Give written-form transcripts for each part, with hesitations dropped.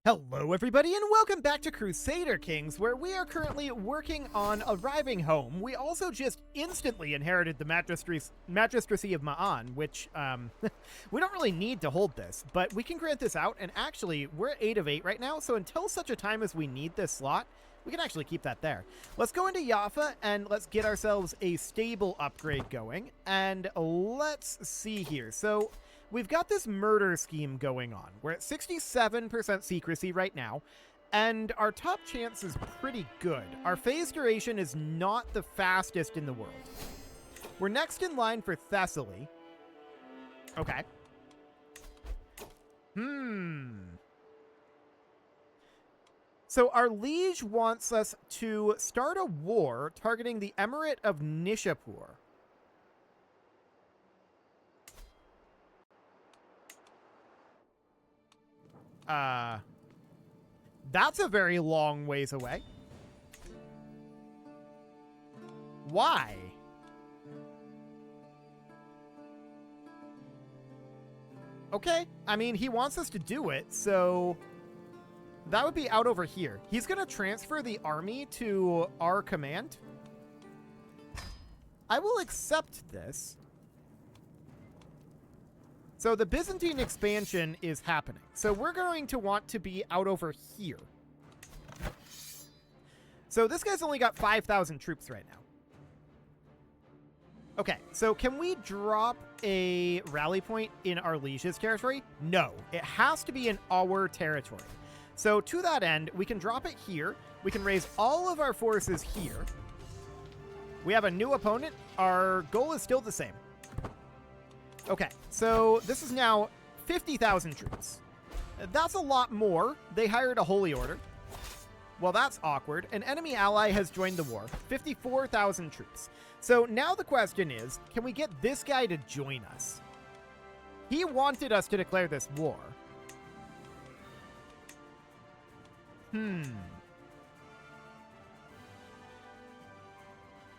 Hello everybody and welcome back to Crusader Kings, where we are currently working on arriving home. We also just instantly inherited the Magistracy of Ma'an, which, we don't really need to hold this, but we can grant this out, and actually, we're at 8 of 8 right now, so until such a time as we need this slot, we can actually keep that there. Let's go into Jaffa, and let's get ourselves a stable upgrade going, and let's see here. So we've got this murder scheme going on. We're at 67% secrecy right now, and our top chance is pretty good. Our phase duration is not the fastest in the world. We're next in line for Thessaly. Okay. So our liege wants us to start a war targeting the Emirate of Nishapur. That's a very long ways away. Why? Okay, I mean, he wants us to do it, so that would be out over here. He's going to transfer the army to our command. I will accept this. So the Byzantine expansion is happening. So we're going to want to be out over here. So this guy's only got 5,000 troops right now. Okay, so can we drop a rally point in our liege's territory? No, it has to be in our territory. So to that end, we can drop it here. We can raise all of our forces here. We have a new opponent. Our goal is still the same. Okay, so this is now 50,000 troops. That's a lot more. They hired a holy order. Well, that's awkward. An enemy ally has joined the war. 54,000 troops. So now the question is, can we get this guy to join us? He wanted us to declare this war.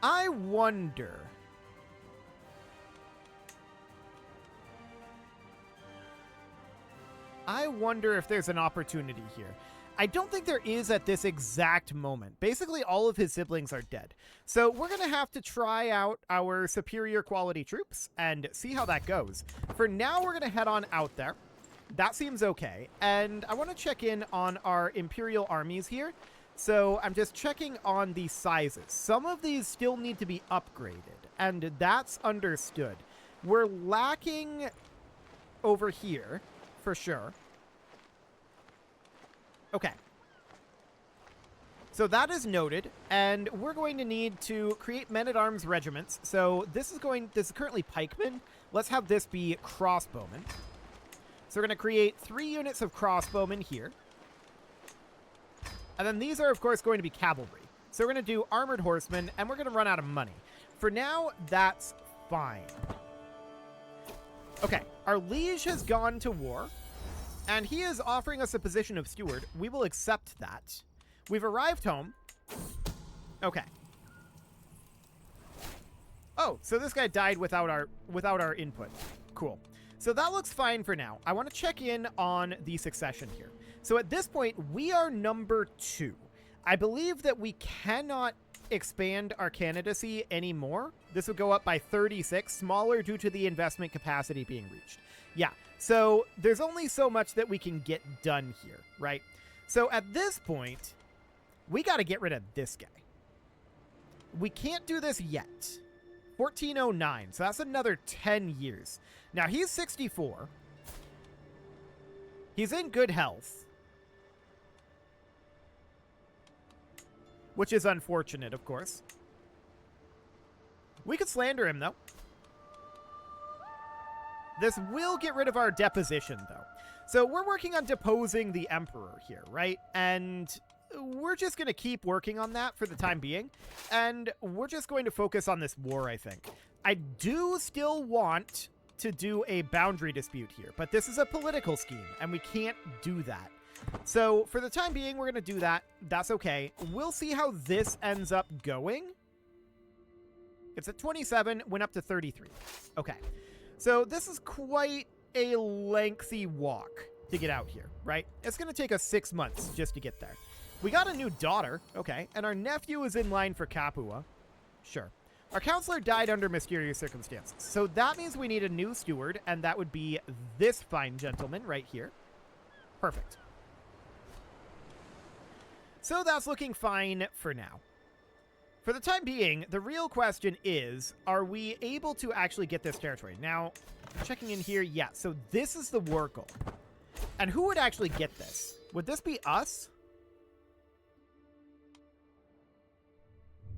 I wonder. I wonder if there's an opportunity here. I don't think there is at this exact moment. Basically, all of his siblings are dead. So we're going to have to try out our superior quality troops and see how that goes. For now, we're going to head on out there. That seems okay. And I want to check in on our imperial armies here. So I'm just checking on the sizes. Some of these still need to be upgraded, and that's understood. We're lacking over here, for sure. Okay. So that is noted, and we're going to need to create men-at-arms regiments. So this is currently pikemen. Let's have this be crossbowmen. So we're going to create 3 units of crossbowmen here. And then these are, of course, going to be cavalry. So we're going to do armored horsemen, and we're going to run out of money. For now, that's fine. Okay, our liege has gone to war, and he is offering us a position of steward. We will accept that. We've arrived home. Okay. Oh, so this guy died without our input. Cool. So that looks fine for now. I want to check in on the succession here. So at this point, we are number 2. I believe that we cannot expand our candidacy anymore. This would go up by 36, smaller due to the investment capacity being reached. Yeah, so there's only so much that we can get done here, right? So at this point, we got to get rid of this guy. We can't do this yet. 1409, so that's another 10 years. Now, he's 64. He's in good health, which is unfortunate, of course. We could slander him, though. This will get rid of our deposition, though. So we're working on deposing the emperor here, right? And we're just going to keep working on that for the time being. And we're just going to focus on this war, I think. I do still want to do a boundary dispute here, but this is a political scheme, and we can't do that. So for the time being, we're going to do that. That's okay. We'll see how this ends up going. It's at 27, went up to 33. Okay. So this is quite a lengthy walk. to get out here, right? It's going to take us 6 months just to get there. We got a new daughter, okay, and our nephew is in line for Capua. Sure. Our counselor died under mysterious circumstances, so that means we need a new steward, and that would be this fine gentleman right here. Perfect. So that's looking fine for now. For the time being, the real question is, are we able to actually get this territory? Now, checking in here, yeah, so this is the war goal. And who would actually get this? Would this be us?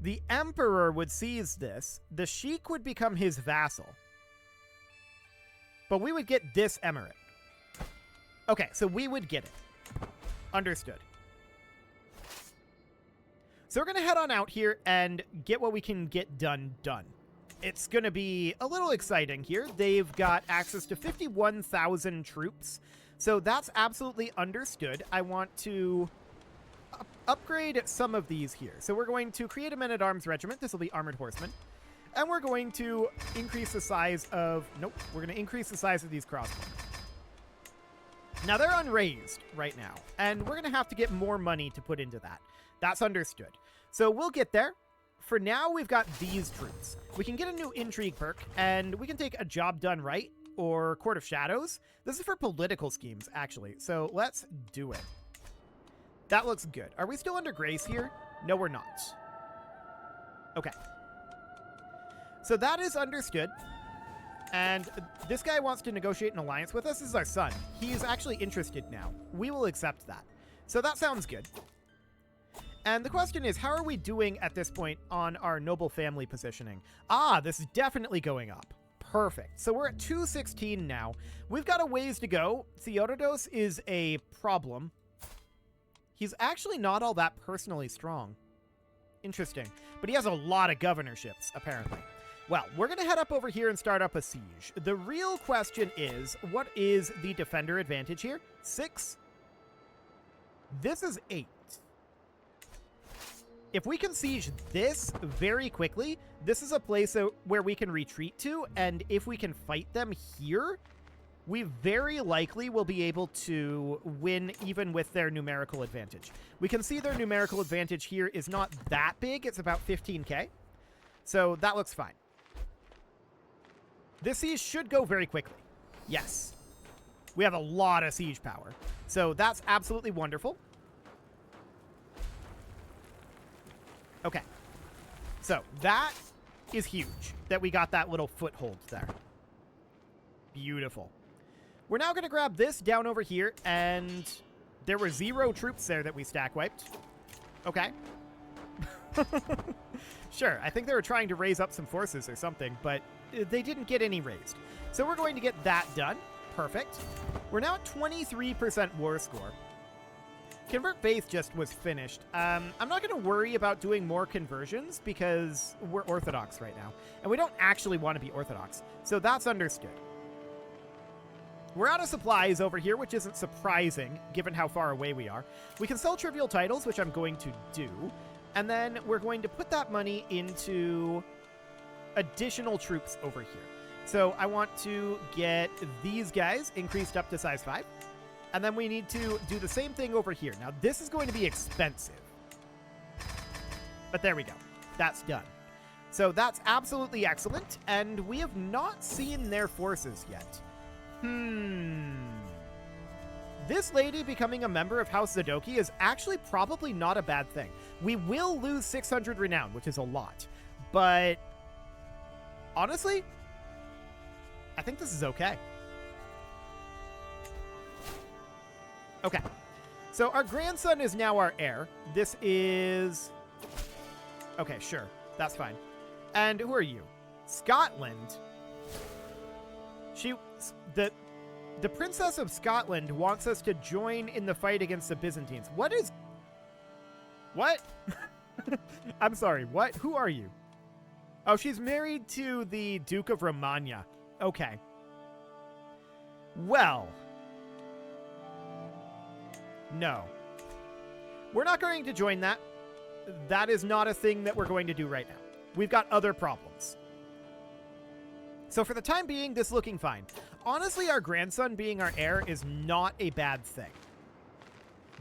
The Emperor would seize this. The Sheik would become his vassal. But we would get this Emirate. Okay, so we would get it. Understood. So we're going to head on out here and get what we can get done. It's going to be a little exciting here. They've got access to 51,000 troops. So that's absolutely understood. I want to upgrade some of these here. So we're going to create a men-at-arms regiment. This will be armored horsemen. And we're going to increase the size of... Nope. We're going to increase the size of these crossbows. Now, they're unraised right now. And we're going to have to get more money to put into that. That's understood. So we'll get there. For now, we've got these troops. We can get a new intrigue perk, and we can take a job done right, or Court of Shadows. This is for political schemes, actually. So let's do it. That looks good. Are we still under grace here? No, we're not. Okay. So that is understood. And this guy wants to negotiate an alliance with us. This is our son. He's actually interested now. We will accept that. So that sounds good. And the question is, how are we doing at this point on our noble family positioning? Ah, this is definitely going up. Perfect. So we're at 216 now. We've got a ways to go. Theodoros is a problem. He's actually not all that personally strong. Interesting. But he has a lot of governorships, apparently. Well, we're going to head up over here and start up a siege. The real question is, what is the defender advantage here? 6? This is 8. If we can siege this very quickly, this is a place where we can retreat to, and if we can fight them here, we very likely will be able to win even with their numerical advantage. We can see their numerical advantage here is not that big. It's about 15k. So that looks fine. This siege should go very quickly. Yes. We have a lot of siege power. So that's absolutely wonderful. Okay. So that is huge that we got that little foothold there. Beautiful. We're now going to grab this down over here, and there were 0 troops there that we stack wiped. Okay. Sure, I think they were trying to raise up some forces or something, but they didn't get any raised. So we're going to get that done. Perfect. We're now at 23% war score. Convert Faith just was finished. I'm not going to worry about doing more conversions because we're Orthodox right now, and we don't actually want to be Orthodox. So that's understood. We're out of supplies over here, which isn't surprising, given how far away we are. We can sell trivial titles, which I'm going to do. And then we're going to put that money into additional troops over here. So I want to get these guys increased up to size 5. And then we need to do the same thing over here. Now, this is going to be expensive. But there we go. That's done. So that's absolutely excellent. And we have not seen their forces yet. This lady becoming a member of House Zadoki is actually probably not a bad thing. We will lose 600 renown, which is a lot. But honestly, I think this is okay. Okay. So our grandson is now our heir. This is... Okay, sure. That's fine. And who are you? Scotland. The Princess of Scotland wants us to join in the fight against the Byzantines. What? I'm sorry, what? Who are you? Oh, she's married to the Duke of Romagna. Okay. Well. No. We're not going to join that. That is not a thing that we're going to do right now. We've got other problems. So for the time being, this is looking fine. honestly, our grandson being our heir is not a bad thing.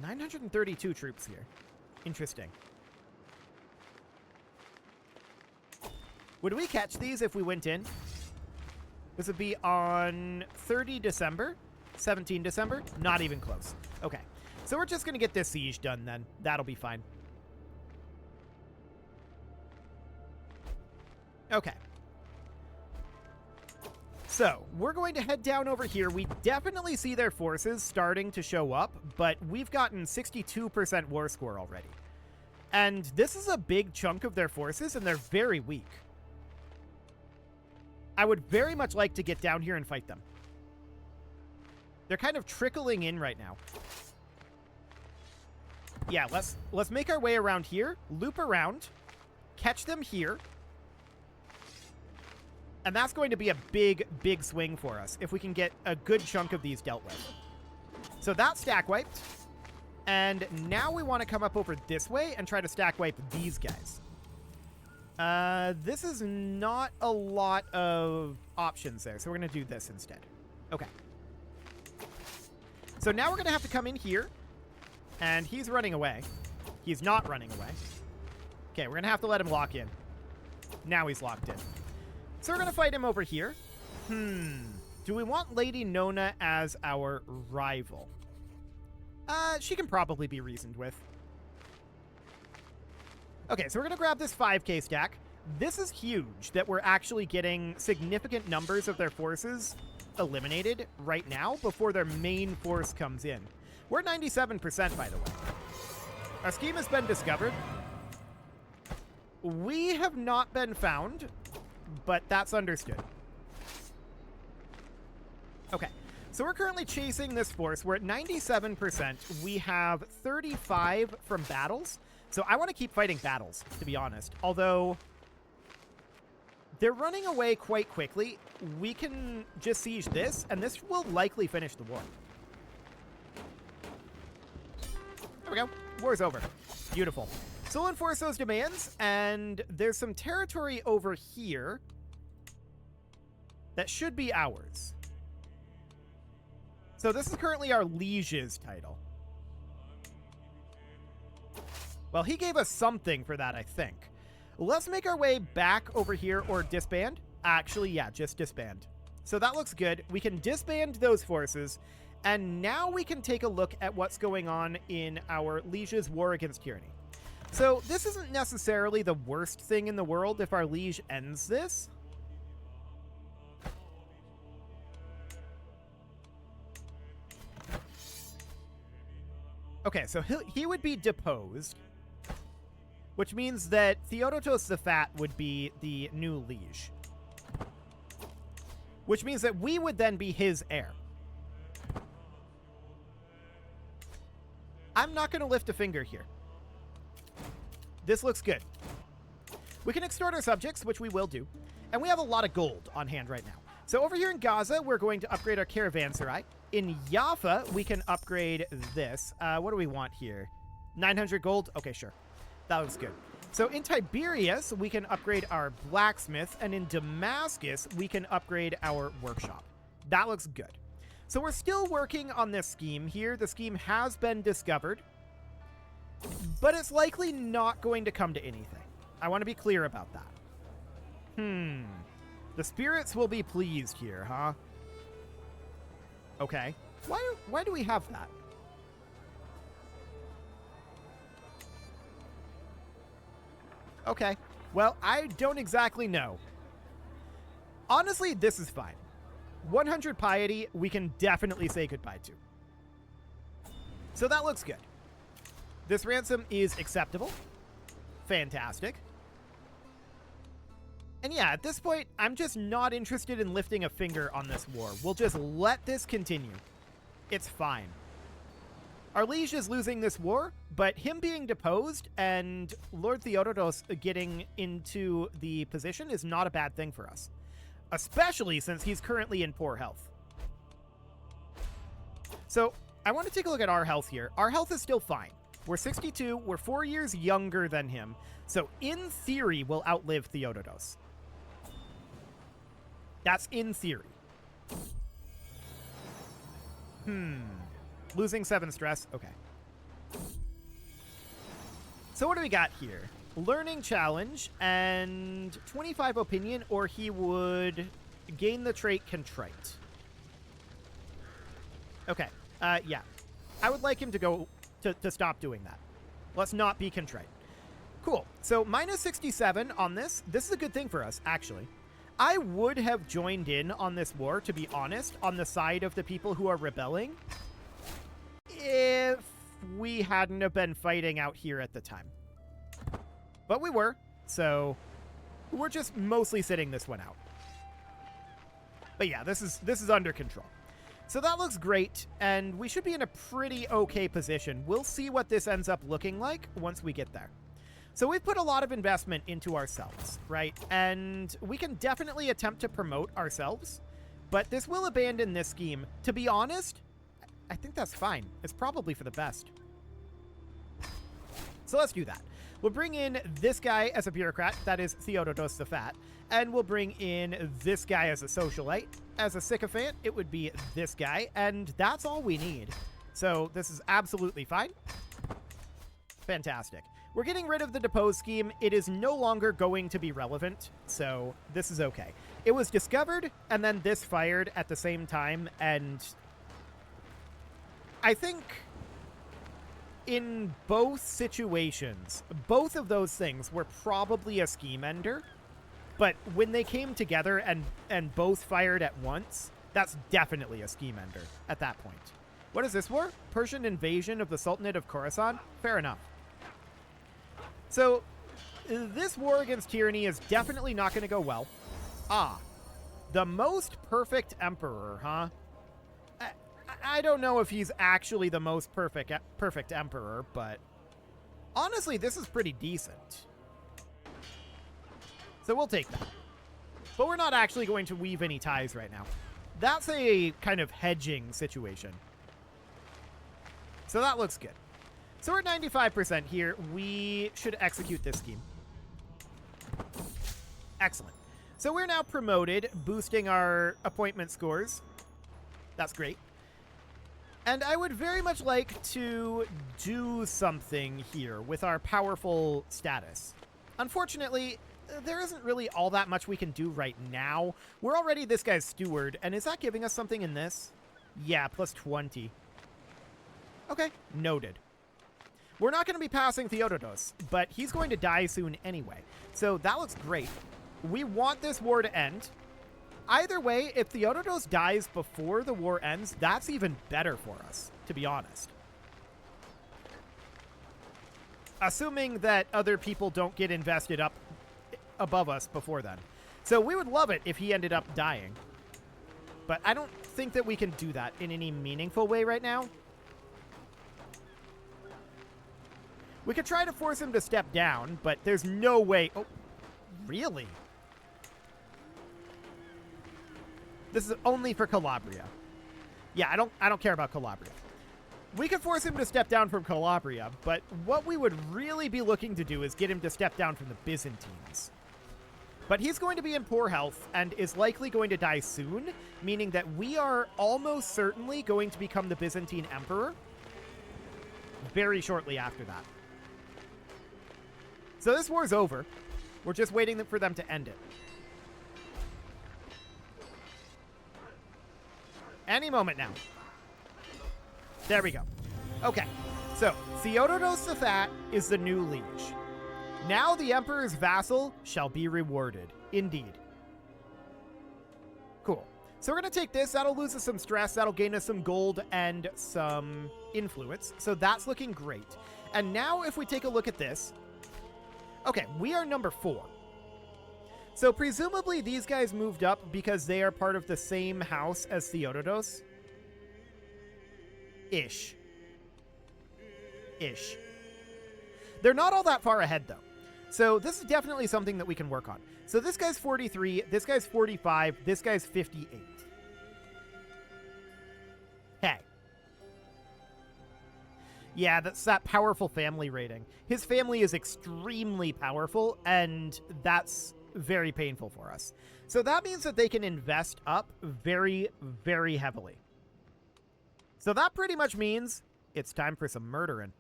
932 troops here. Interesting. Would we catch these if we went in? This would be on 30 December, 17 December. Not even close. Okay. So we're just going to get this siege done then. That'll be fine. Okay. So, we're going to head down over here. We definitely see their forces starting to show up, but we've gotten 62% war score already. And this is a big chunk of their forces, and they're very weak. I would very much like to get down here and fight them. They're kind of trickling in right now. Yeah, let's make our way around here, loop around, catch them here. And that's going to be a big, big swing for us if we can get a good chunk of these dealt with. So that's stack wiped. And now we want to come up over this way and try to stack wipe these guys. This is not a lot of options there, so we're going to do this instead. Okay. So now we're going to have to come in here. And he's running away. He's not running away. Okay, we're going to have to let him lock in. Now he's locked in. So we're going to fight him over here. Do we want Lady Nona as our rival? She can probably be reasoned with. Okay, so we're going to grab this 5k stack. This is huge that we're actually getting significant numbers of their forces eliminated right now before their main force comes in. We're 97%, by the way. Our scheme has been discovered. We have not been found, but that's understood. Okay, so we're currently chasing this force. We're at 97%. We have 35 from battles. So I want to keep fighting battles, to be honest. Although they're running away quite quickly. We can just siege this, and this will likely finish the war. There we go. War's over. Beautiful. So we'll enforce those demands, and there's some territory over here that should be ours. So this is currently our liege's title. Well, he gave us something for that, I think. Let's make our way back over here or disband. Actually, yeah, just disband. So that looks good. We can disband those forces. And now we can take a look at what's going on in our liege's war against tyranny. So this isn't necessarily the worst thing in the world if our liege ends this. Okay, so he would be deposed, which means that Theodotos the Fat would be the new liege. Which means that we would then be his heir. I'm not going to lift a finger here. This looks good. We can extort our subjects, which we will do. And we have a lot of gold on hand right now. So over here in Gaza, we're going to upgrade our caravanserai. In Jaffa, we can upgrade this. What do we want here? 900 gold? Okay, sure. That looks good. So in Tiberias, we can upgrade our blacksmith. And in Damascus, we can upgrade our workshop. That looks good. So we're still working on this scheme here. The scheme has been discovered, but it's likely not going to come to anything. I want to be clear about that. The spirits will be pleased here, huh? Okay. Why do we have that? Okay. Well, I don't exactly know. Honestly, this is fine. 100 piety, we can definitely say goodbye to. So that looks good. This ransom is acceptable. Fantastic. And yeah, at this point, I'm just not interested in lifting a finger on this war. We'll just let this continue. It's fine. Our liege is losing this war, but him being deposed and Lord Theodotos getting into the position is not a bad thing for us. Especially since he's currently in poor health. So, I want to take a look at our health here. Our health is still fine. We're 62, we're 4 years younger than him, so in theory, we'll outlive Theodotos. That's in theory. Losing 7 stress. Okay. So what do we got here? Learning challenge and 25 opinion, or he would gain the trait contrite. Okay. Yeah. I would like him to go to stop doing that. Let's not be contrite. Cool. So minus 67 on this. This is a good thing for us, actually. I would have joined in on this war, to be honest, on the side of the people who are rebelling, if we hadn't have been fighting out here at the time. But we were, so we're just mostly sitting this one out. But yeah, this is under control. So that looks great, and we should be in a pretty okay position. We'll see what this ends up looking like once we get there. So we've put a lot of investment into ourselves, right? And we can definitely attempt to promote ourselves, but this will abandon this scheme. To be honest, I think that's fine. It's probably for the best. So let's do that. We'll bring in this guy as a bureaucrat, that is Theodotos the Fat, and we'll bring in this guy as a socialite. As a sycophant, it would be this guy, and that's all we need. So this is absolutely fine. Fantastic. We're getting rid of the depose scheme. It is no longer going to be relevant, so this is okay. It was discovered, and then this fired at the same time, and I think in both situations, both of those things were probably a scheme ender, but when they came together and both fired at once, that's definitely a scheme ender at that point. What is this war? Persian invasion of the Sultanate of Khorasan? Fair enough. So, this war against tyranny is definitely not going to go well. Ah, the most perfect emperor, huh? I don't know if he's actually the most perfect emperor, but honestly, this is pretty decent. So we'll take that. But we're not actually going to weave any ties right now. That's a kind of hedging situation. So that looks good. So we're at 95% here. We should execute this scheme. Excellent. So we're now promoted, boosting our appointment scores. That's great. And I would very much like to do something here with our powerful status. Unfortunately, there isn't really all that much we can do right now. We're already this guy's steward, and is that giving us something in this? Yeah, plus 20. Okay, noted. We're not going to be passing Theodotos, but he's going to die soon anyway. So that looks great. We want this war to end. Either way, if Theodotos dies before the war ends, that's even better for us, to be honest. Assuming that other people don't get invested up above us before then. So we would love it if he ended up dying. But I don't think that we can do that in any meaningful way right now. We could try to force him to step down, but there's no way. Oh, really? This is only for Calabria. Yeah, I don't care about Calabria. We could force him to step down from Calabria, but what we would really be looking to do is get him to step down from the Byzantines. But he's going to be in poor health and is likely going to die soon, meaning that we are almost certainly going to become the Byzantine emperor very shortly after that. So this war's over. We're just waiting for them to end it. Any moment now. There we go. Okay, so Theodotos the Fat is the new liege. Now the emperor's vassal shall be rewarded. Indeed. Cool. So we're going to take this. That'll lose us some stress. That'll gain us some gold and some influence. So that's looking great. And now if we take a look at this. Okay, we are number 4. So presumably these guys moved up because they are part of the same house as Theodotos. Ish. They're not all that far ahead, though. So this is definitely something that we can work on. So this guy's 43, this guy's 45, this guy's 58. Hey. Yeah, that's that powerful family rating. His family is extremely powerful, and that's very painful for us. So that means that they can invest up very, very heavily. So that pretty much means it's time for some murdering.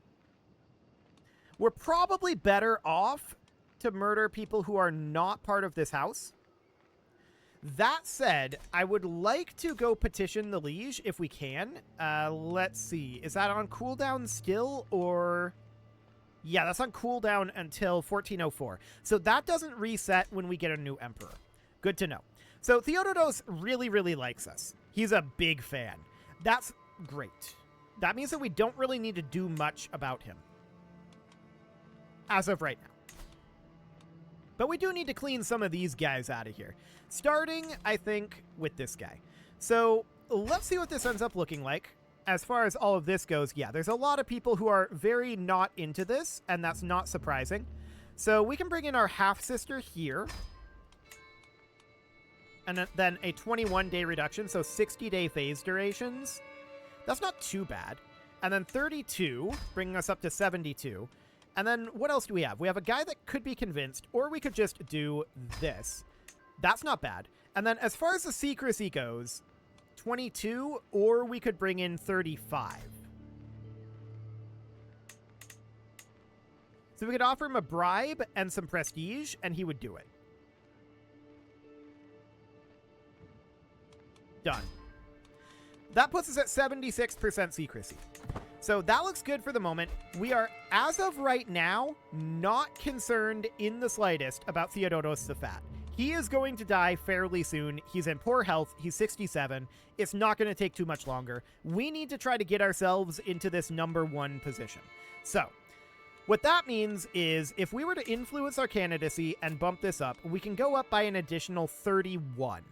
We're probably better off to murder people who are not part of this house. That said, I would like to go petition the liege if we can. Let's see. Is that on cooldown still, or... Yeah, that's on cooldown until 1404. So that doesn't reset when we get a new emperor. Good to know. So Theodotos really, really likes us. He's a big fan. That's great. That means that we don't really need to do much about him. As of right now. But we do need to clean some of these guys out of here. Starting, I think, with this guy. So let's see what this ends up looking like. As far as all of this goes, yeah, there's a lot of people who are very not into this, and that's not surprising. So we can bring in our half-sister here. And then a 21-day reduction, so 60-day phase durations. That's not too bad. And then 32, bringing us up to 72. And then what else do we have? We have a guy that could be convinced, or we could just do this. That's not bad. And then as far as the secrecy goes, 22, or we could bring in 35. So we could offer him a bribe and some prestige, and he would do it. Done. That puts us at 76% secrecy. So that looks good for the moment. We are, as of right now, not concerned in the slightest about Theodotos the Fat. He is going to die fairly soon. He's in poor health. He's 67. It's not going to take too much longer. We need to try to get ourselves into this #1 position. So what that means is if we were to influence our candidacy and bump this up, we can go up by an additional 31.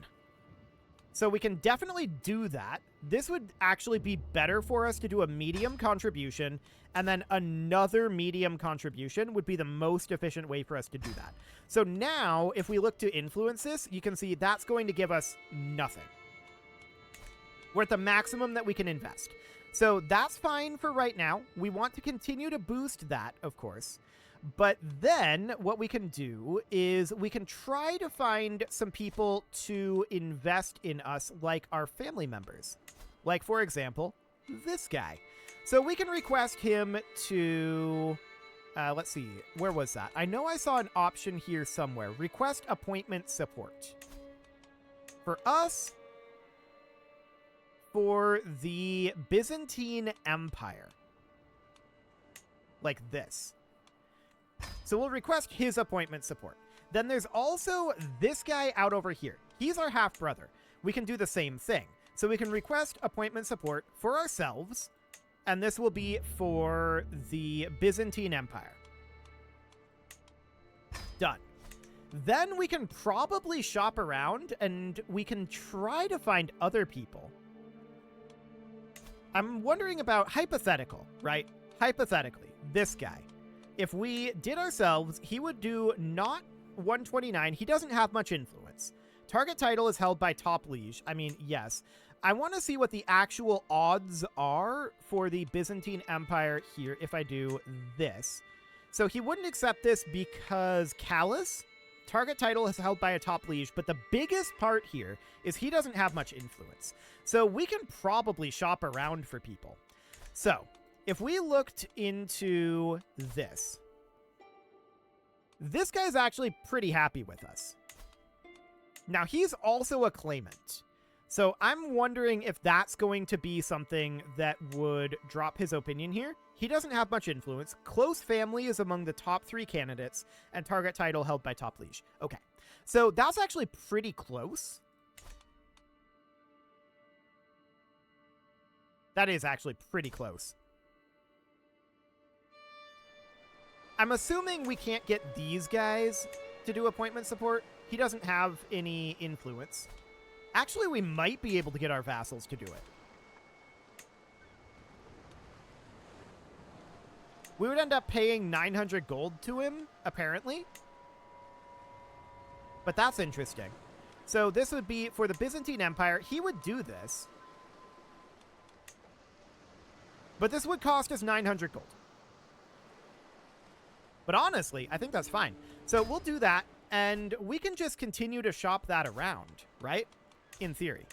So we can definitely do that. This would actually be better for us to do a medium contribution, and then another medium contribution would be the most efficient way for us to do that. So now, if we look to influence this, you can see that's going to give us nothing. We're at the maximum that we can invest. So that's fine for right now. We want to continue to boost that, of course. But then what we can do is we can try to find some people to invest in us, like our family members. Like, for example, this guy. So we can request him to... let's see. Where was that? I know I saw an option here somewhere. Request appointment support. For us, for the Byzantine Empire. Like this. So we'll request his appointment support. Then there's also this guy out over here. He's our half-brother. We can do the same thing. So we can request appointment support for ourselves, and this will be for the Byzantine Empire. Done. Then we can probably shop around, and we can try to find other people. I'm wondering about hypothetical, right? Hypothetically, this guy. If we did ourselves, he would do not 129. He doesn't have much influence. Target title is held by top liege. I mean, yes. I want to see what the actual odds are for the Byzantine Empire here if I do this. So he wouldn't accept this because callous. Target title is held by a top liege, but the biggest part here is he doesn't have much influence. So we can probably shop around for people. So if we looked into this guy's actually pretty happy with us. Now, he's also a claimant. So I'm wondering if that's going to be something that would drop his opinion here. He doesn't have much influence. Close family is among the top 3 candidates, and target title held by top liege. Okay, so that's actually pretty close. That is actually pretty close. I'm assuming we can't get these guys to do appointment support. He doesn't have any influence. Actually, we might be able to get our vassals to do it. We would end up paying 900 gold to him, apparently. But that's interesting. So this would be for the Byzantine Empire. He would do this. But this would cost us 900 gold. But honestly, I think that's fine. So we'll do that, and we can just continue to shop that around, right? In theory.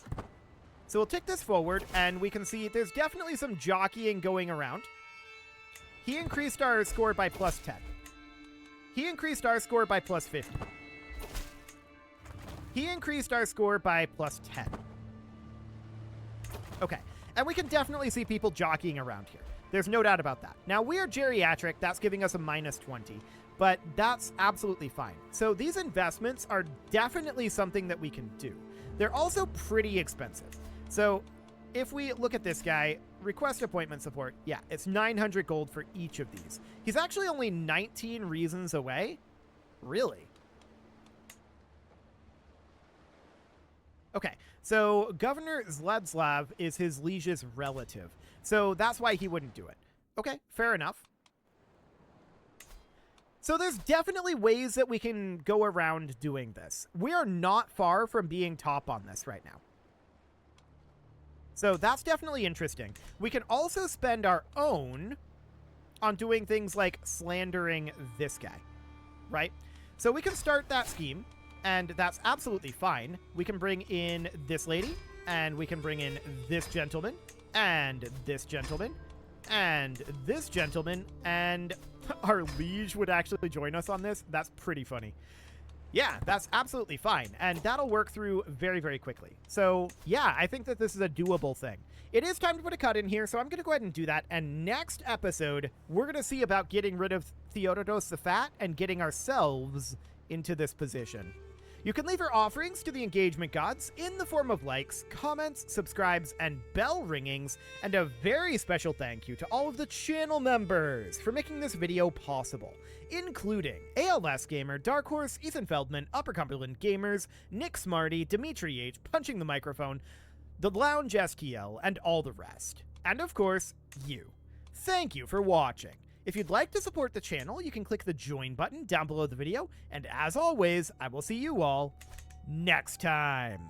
So we'll tick this forward, and we can see there's definitely some jockeying going around. He increased our score by plus 10. He increased our score by plus 50. He increased our score by plus 10. Okay, and we can definitely see people jockeying around here. There's no doubt about that. Now, we are geriatric. That's giving us a minus 20, but that's absolutely fine. So these investments are definitely something that we can do. They're also pretty expensive. So if we look at this guy, request appointment support, yeah, it's 900 gold for each of these. He's actually only 19 reasons away. Really? Okay, so Governor Zladslav is his liege's relative. So that's why he wouldn't do it. Okay, fair enough. So there's definitely ways that we can go around doing this. We are not far from being top on this right now. So that's definitely interesting. We can also spend our own on doing things like slandering this guy, right? So we can start that scheme, and that's absolutely fine. We can bring in this lady, and we can bring in this gentleman, and this gentleman, and this gentleman, and our liege would actually join us on this. That's pretty funny. Yeah, that's absolutely fine, and that'll work through very, very quickly. So, yeah, I think that this is a doable thing. It is time to put a cut in here, so I'm going to go ahead and do that, and next episode, we're going to see about getting rid of Theodotos the Fat and getting ourselves into this position. You can leave your offerings to the engagement gods in the form of likes, comments, subscribes, and bell ringings, and a very special thank you to all of the channel members for making this video possible, including ALS Gamer, Dark Horse, Ethan Feldman, Upper Cumberland Gamers, Nick Smarty, Dimitri H, Punching the Microphone, The Lounge STL, and all the rest. And of course, you. Thank you for watching. If you'd like to support the channel, you can click the join button down below the video, and as always, I will see you all next time.